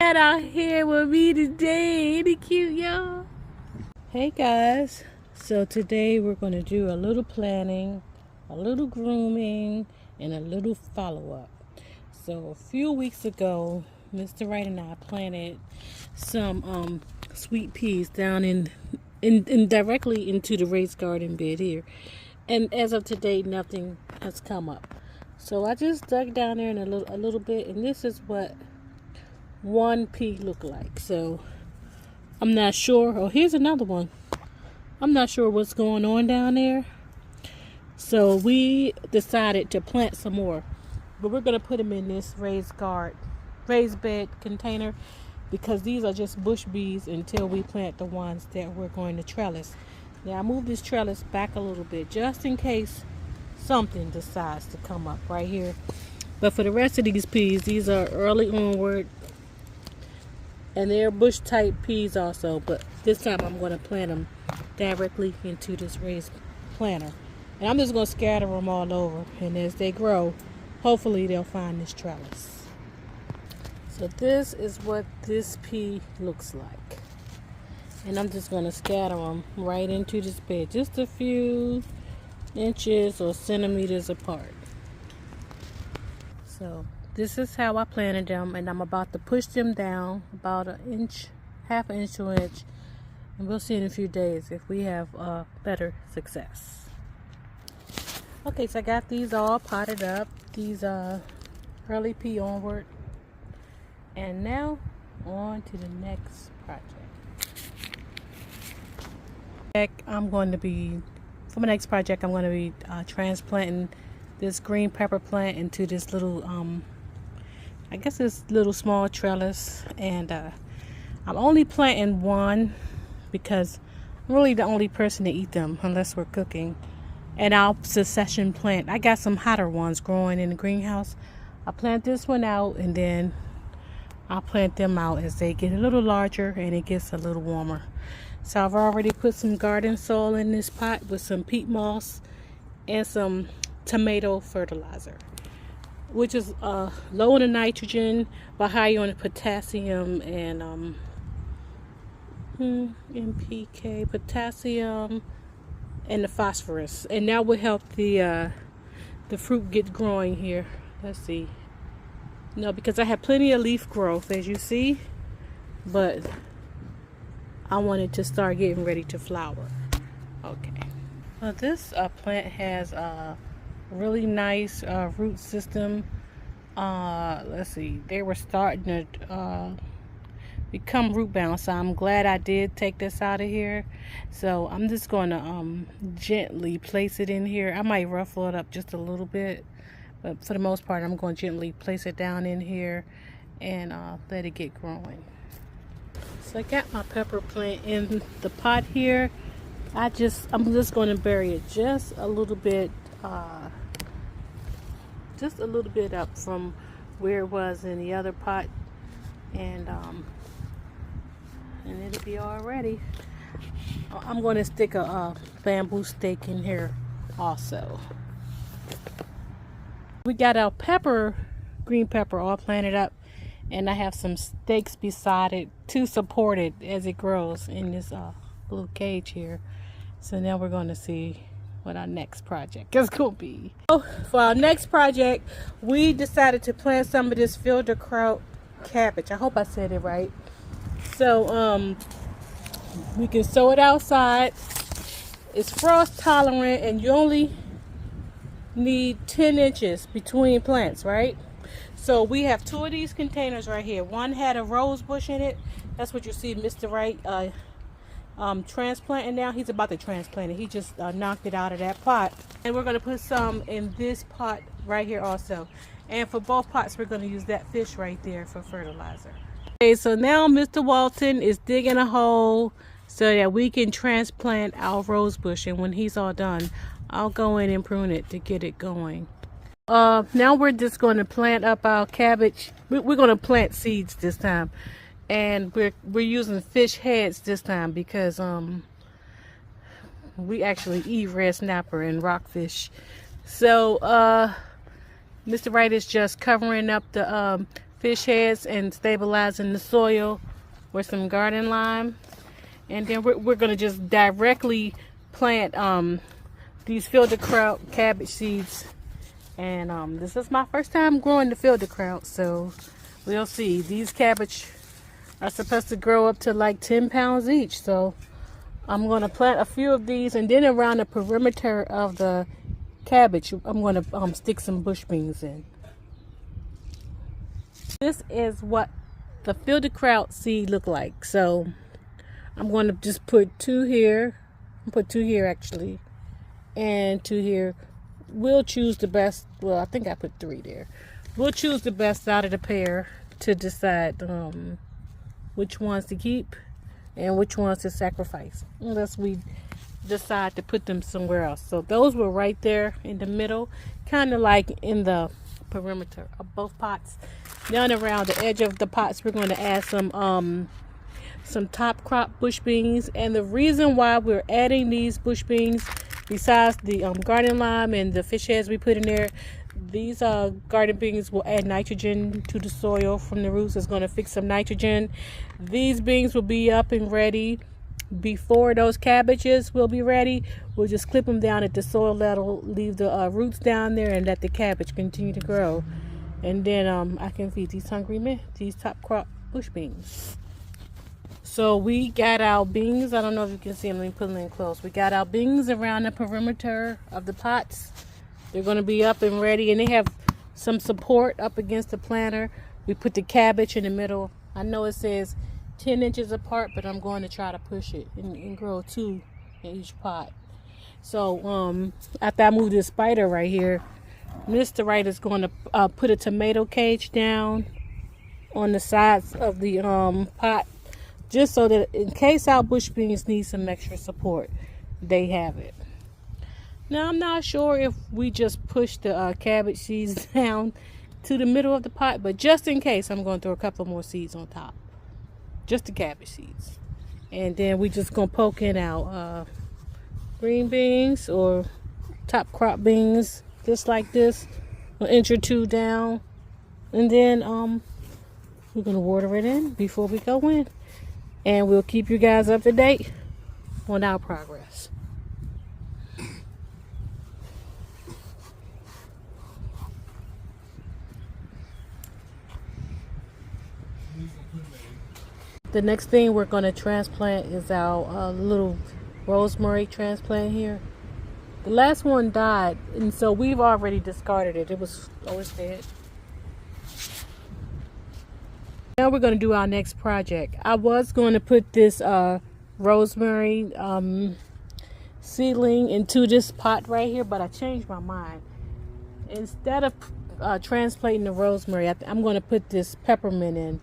Got out here with me today. Ain't it cute, y'all? Hey guys. So today we're going to do a little planning, a little grooming, and a little follow-up. So a few weeks ago, Mr. Wright and I planted some sweet peas down in directly into the raised garden bed here. And as of today, nothing has come up. So I just dug down there in a little bit, and this is what one pea look like. So I'm not sure. Oh, here's another one. I'm not sure what's going on down there. So we decided to plant some more, but we're gonna put them in this raised bed container, because these are just bush bees until we plant the ones that we're going to trellis. Now I moved this trellis back a little bit just in case something decides to come up right here. But for the rest of these peas, these are early onward, and they're bush type peas also, but this time I'm going to plant them directly into this raised planter. And I'm just going to scatter them all over, and as they grow, hopefully they'll find this trellis. So this is what this pea looks like. And I'm just going to scatter them right into this bed, just a few inches or centimeters apart. So this is how I planted them, and I'm about to push them down about an inch, half an inch to an inch, and we'll see in a few days if we have better success. Okay, so I got these all potted up, these early pea onward, and now on to the next project. For my next project, I'm going to be transplanting this green pepper plant into this little I guess this little small trellis, and I'm only planting one because I'm really the only person to eat them unless we're cooking. And I'll succession plant. I got some hotter ones growing in the greenhouse. I'll plant this one out, and then I'll plant them out as they get a little larger and it gets a little warmer. So I've already put some garden soil in this pot with some peat moss and some tomato fertilizer, which is low in the nitrogen but high on the potassium and NPK, potassium, and the phosphorus, and that will help the fruit get growing here. Let's see. No, because I have plenty of leaf growth, as you see, but I wanted to start getting ready to flower. Okay. Well, this plant has a really nice root system. Let's see, they were starting to become root bound, so I'm glad I did take this out of here. So I'm just going to gently place it in here. I might ruffle it up just a little bit, but for the most part I'm going to gently place it down in here and let it get growing. So I got my pepper plant in the pot here. I'm just going to bury it just a little bit up from where it was in the other pot, and it'll be all ready. I'm going to stick a bamboo stake in here also. We got our green pepper all planted up, and I have some stakes beside it to support it as it grows in this little cage here. So now we're going to see what our next project is going to be. So for our next project, we decided to plant some of this fielder kraut cabbage. I hope I said it right. So we can sow it outside. It's frost tolerant, and you only need 10 inches between plants, right? So we have two of these containers right here. One had a rose bush in it. That's what you see Mr. Wright transplanting now. He's about to transplant it. He just knocked it out of that pot. And we're going to put some in this pot right here also. And for both pots, we're going to use that fish right there for fertilizer. Okay, so now Mr. Walton is digging a hole so that we can transplant our rose bush. And when he's all done, I'll go in and prune it to get it going. Now we're just going to plant up our cabbage. We're going to plant seeds this time. And we're using fish heads this time because we actually eat red snapper and rockfish. So Mr. Wright is just covering up the fish heads and stabilizing the soil with some garden lime. And then we're going to just directly plant these fielder kraut cabbage seeds. And this is my first time growing the fielder kraut, so we'll see. These cabbage are supposed to grow up to like 10 pounds each, so I'm going to plant a few of these, and then around the perimeter of the cabbage I'm going to stick some bush beans in. This is what the fielder kraut seed look like. So I'm going to just put 2 here. Put 2 here actually, and 2 here. We'll choose the best. Well, I think I put 3 there. We'll choose the best out of the pair to decide which ones to keep and which ones to sacrifice, unless we decide to put them somewhere else. So those were right there in the middle, kind of like in the perimeter of both pots. Down around the edge of the pots, we're going to add some top crop bush beans. And the reason why we're adding these bush beans, besides the garden lime and the fish heads we put in there, these garden beans will add nitrogen to the soil from the roots. It's going to fix some nitrogen. These beans will be up and ready before those cabbages will be ready. We'll just clip them down at the soil level, leave the roots down there, and let the cabbage continue to grow. And then I can feed these hungry men these top crop bush beans. So we got our beans. I don't know if you can see them. Let me put them in close. We got our beans around the perimeter of the pots. They're going to be up and ready, and they have some support up against the planter. We put the cabbage in the middle. I know it says 10 inches apart, but I'm going to try to push it and grow 2 in each pot. So after I move this spider right here, Mr. Wright is going to put a tomato cage down on the sides of the pot, just so that in case our bush beans need some extra support, they have it. Now, I'm not sure if we just push the cabbage seeds down to the middle of the pot, but just in case, I'm going to throw a couple more seeds on top. Just the cabbage seeds. And then we just going to poke in our green beans or top crop beans, just like this, an inch or 2 down. And then we're going to water it in before we go in. And we'll keep you guys up to date on our progress. The next thing we're going to transplant is our little rosemary transplant here. The last one died, and so we've already discarded it. It was always dead. Now we're going to do our next project. I was going to put this rosemary seedling into this pot right here, but I changed my mind. Instead of transplanting the rosemary, I'm going to put this peppermint in.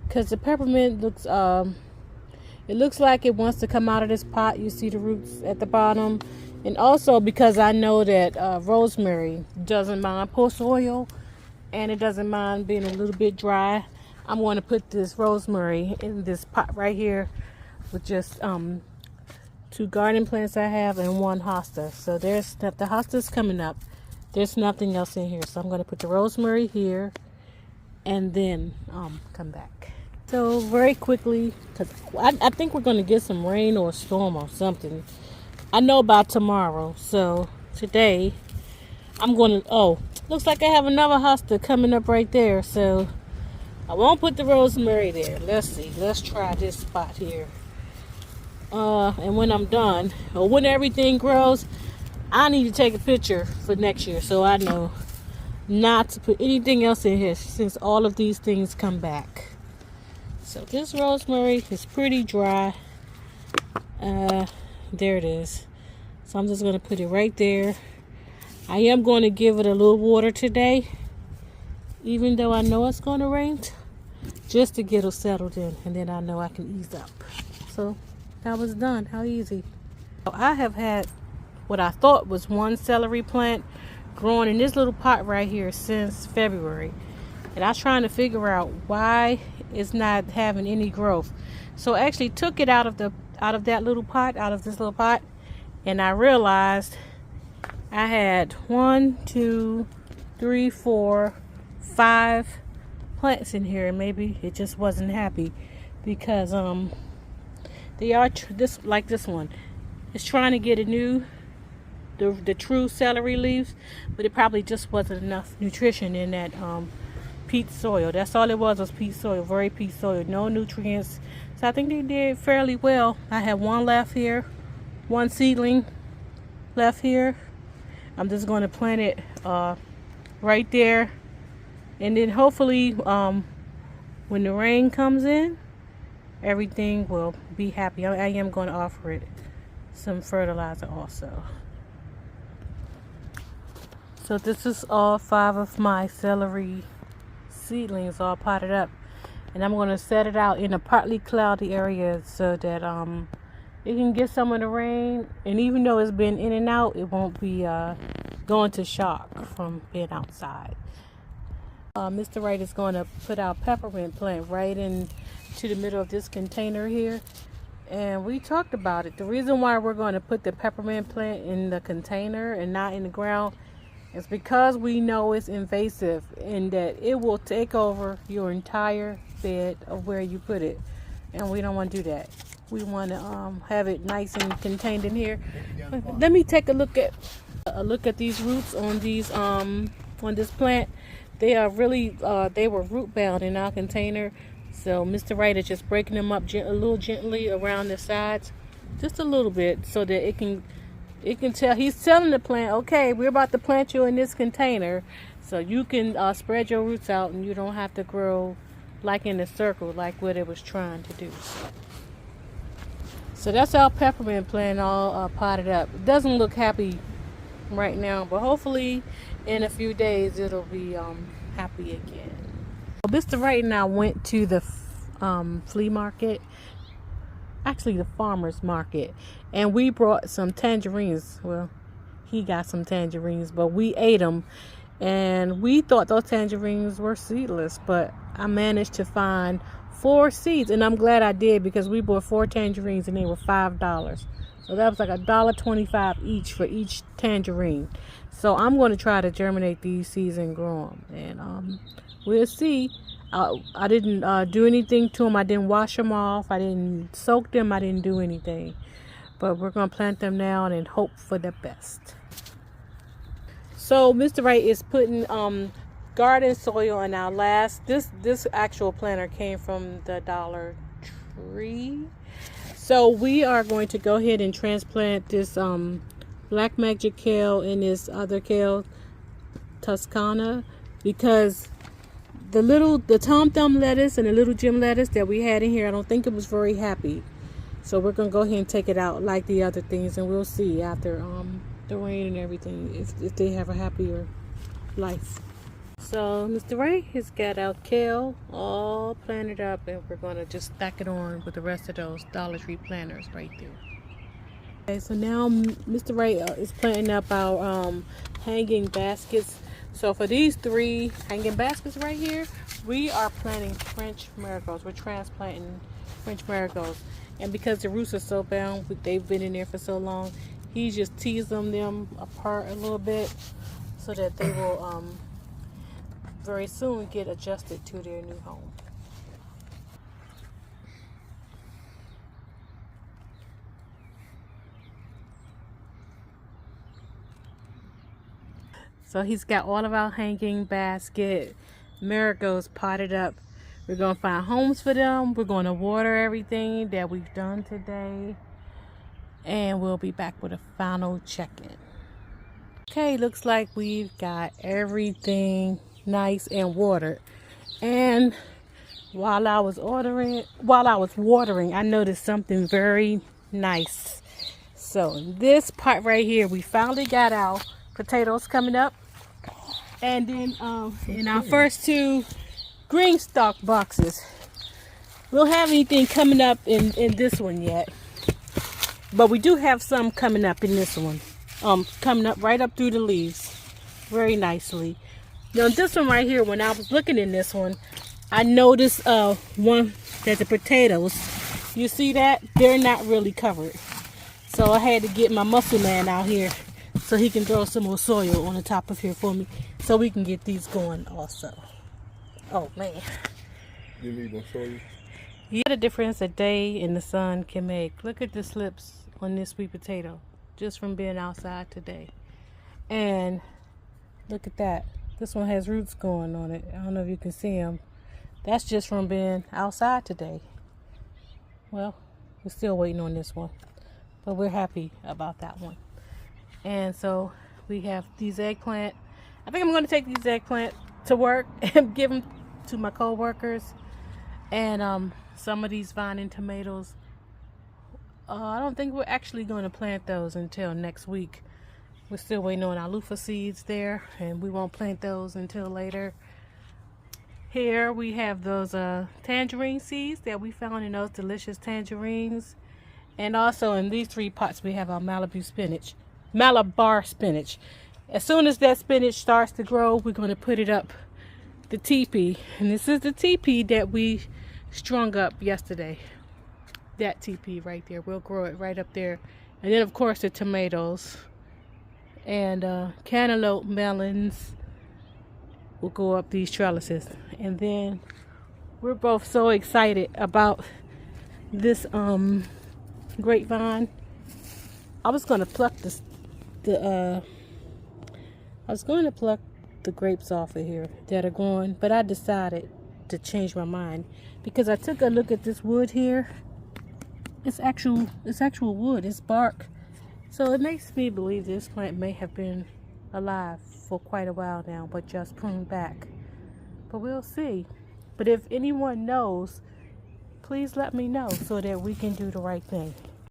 Because the peppermint looks, it looks like it wants to come out of this pot. You see the roots at the bottom. And also because I know that rosemary doesn't mind poor soil, and it doesn't mind being a little bit dry. I'm going to put this rosemary in this pot right here with just 2 garden plants I have and 1 hosta. So there's the hosta's coming up. There's nothing else in here. So I'm going to put the rosemary here and then come back. So very quickly, because I think we're going to get some rain or a storm or something. I know about tomorrow. So today I'm going to, looks like I have another hosta coming up right there. So I won't put the rosemary there. Let's see. Let's try this spot here. And when I'm done, or when everything grows, I need to take a picture for next year so I know not to put anything else in here since all of these things come back. So this rosemary is pretty dry. There it is. So I'm just going to put it right there. I am going to give it a little water today, even though I know it's going to rain, just to get it settled in, and then I know I can ease up. So that was done. How easy. So I have had what I thought was 1 celery plant growing in this little pot right here since February, and I was trying to figure out why it's not having any growth. So I actually took it out of that little pot, out of this little pot, and I realized I had 1, 2, 3, 4, 5 plants in here, and maybe it just wasn't happy because they are this one. It's trying to get a new the true celery leaves, but it probably just wasn't enough nutrition in that peat soil. That's all it was peat soil, very peat soil, no nutrients. So I think they did fairly well. I have one left here, one seedling left here. I'm just going to plant it right there, and then hopefully when the rain comes in, everything will be happy. I am going to offer it some fertilizer also. So this is all 5 of my celery seedlings all potted up, and I'm going to set it out in a partly cloudy area so that it can get some of the rain, and even though it's been in and out, it won't be going to shock from being outside. Mr. Wright is going to put our peppermint plant right into the middle of this container here, and we talked about it. The reason why we're going to put the peppermint plant in the container and not in the ground is because we know it's invasive and that it will take over your entire bed of where you put it, and we don't want to do that. We want to have it nice and contained in here. Let me take a look at these roots on these on this plant. They are really they were root bound in our container, so Mr. Wright is just breaking them up a little gently around the sides, just a little bit, so that it can tell. He's telling the plant, okay, we're about to plant you in this container, so you can spread your roots out and you don't have to grow like in a circle like what it was trying to do. So that's our peppermint plant all potted up. It doesn't look happy right now, but hopefully in a few days it'll be happy again. Well, Mr. Wright and I went to the flea market, actually the farmer's market, and we brought some tangerines. Well, he got some tangerines, but we ate them, and we thought those tangerines were seedless, but I managed to find 4 seeds, and I'm glad I did, because we bought 4 tangerines and they were $5. So that was like $1.25 each for each tangerine. So I'm going to try to germinate these seeds and grow them, and we'll see. I didn't do anything to them. I didn't wash them off. I didn't soak them. I didn't do anything. But we're going to plant them now and hope for the best. So Mr. Wright is putting garden soil in our last. This actual planter came from the Dollar Tree. So we are going to go ahead and transplant this Black Magic Kale and this other kale, Toscana, because the Tom Thumb lettuce and the little Jim lettuce that we had in here, I don't think it was very happy. So we're going to go ahead and take it out like the other things, and we'll see after the rain and everything if they have a happier life. So Mr. Wright has got our kale all planted up, and we're going to just stack it on with the rest of those Dollar Tree planters right there. Okay, so now Mr. Wright is planting up our hanging baskets. So for these 3 hanging baskets right here, we are planting French marigolds. We're transplanting French marigolds. And because the roots are so bound, they've been in there for so long, he just teased them apart a little bit so that they will very soon get adjusted to their new home. So he's got all of our hanging basket marigolds potted up. We're going to find homes for them. We're going to water everything that we've done today. And we'll be back with a final check-in. Okay, looks like we've got everything nice and watered. And while I was watering, I noticed something very nice. So this part right here, we finally got our potatoes coming up. And then in our first 2 green stalk boxes, we don't have anything coming up in this one yet, but we do have some coming up in this one, coming up right up through the leaves very nicely. Now this one right here, when I was looking in this one, I noticed one that the potatoes, you see that they're not really covered, so I had to get my muscle man out here so he can throw some more soil on the top of here for me, so we can get these going also. Oh man. You need to show you. You know the difference a day in the sun can make. Look at the slips on this sweet potato just from being outside today. And look at that. This one has roots going on it. I don't know if you can see them. That's just from being outside today. Well, we're still waiting on this one, but we're happy about that one. And so we have these eggplant. I think I'm going to take these eggplant to work and give them to my co-workers. And some of these vine and tomatoes, I don't think we're actually going to plant those until next week. We're still waiting on our loofah seeds there, and we won't plant those until later. Here we have those tangerine seeds that we found in those delicious tangerines. And also in these 3 pots we have our Malabar spinach. As soon as that spinach starts to grow, we're going to put it up the teepee. And this is the teepee that we strung up yesterday. That teepee right there. We'll grow it right up there. And then of course the tomatoes and cantaloupe melons will go up these trellises. And then we're both so excited about this grapevine. I was going to pluck the grapes off of here that are growing, but I decided to change my mind because I took a look at this wood here. It's actual wood. It's bark. So it makes me believe this plant may have been alive for quite a while now, but just pruned back. But we'll see. But if anyone knows, please let me know so that we can do the right thing.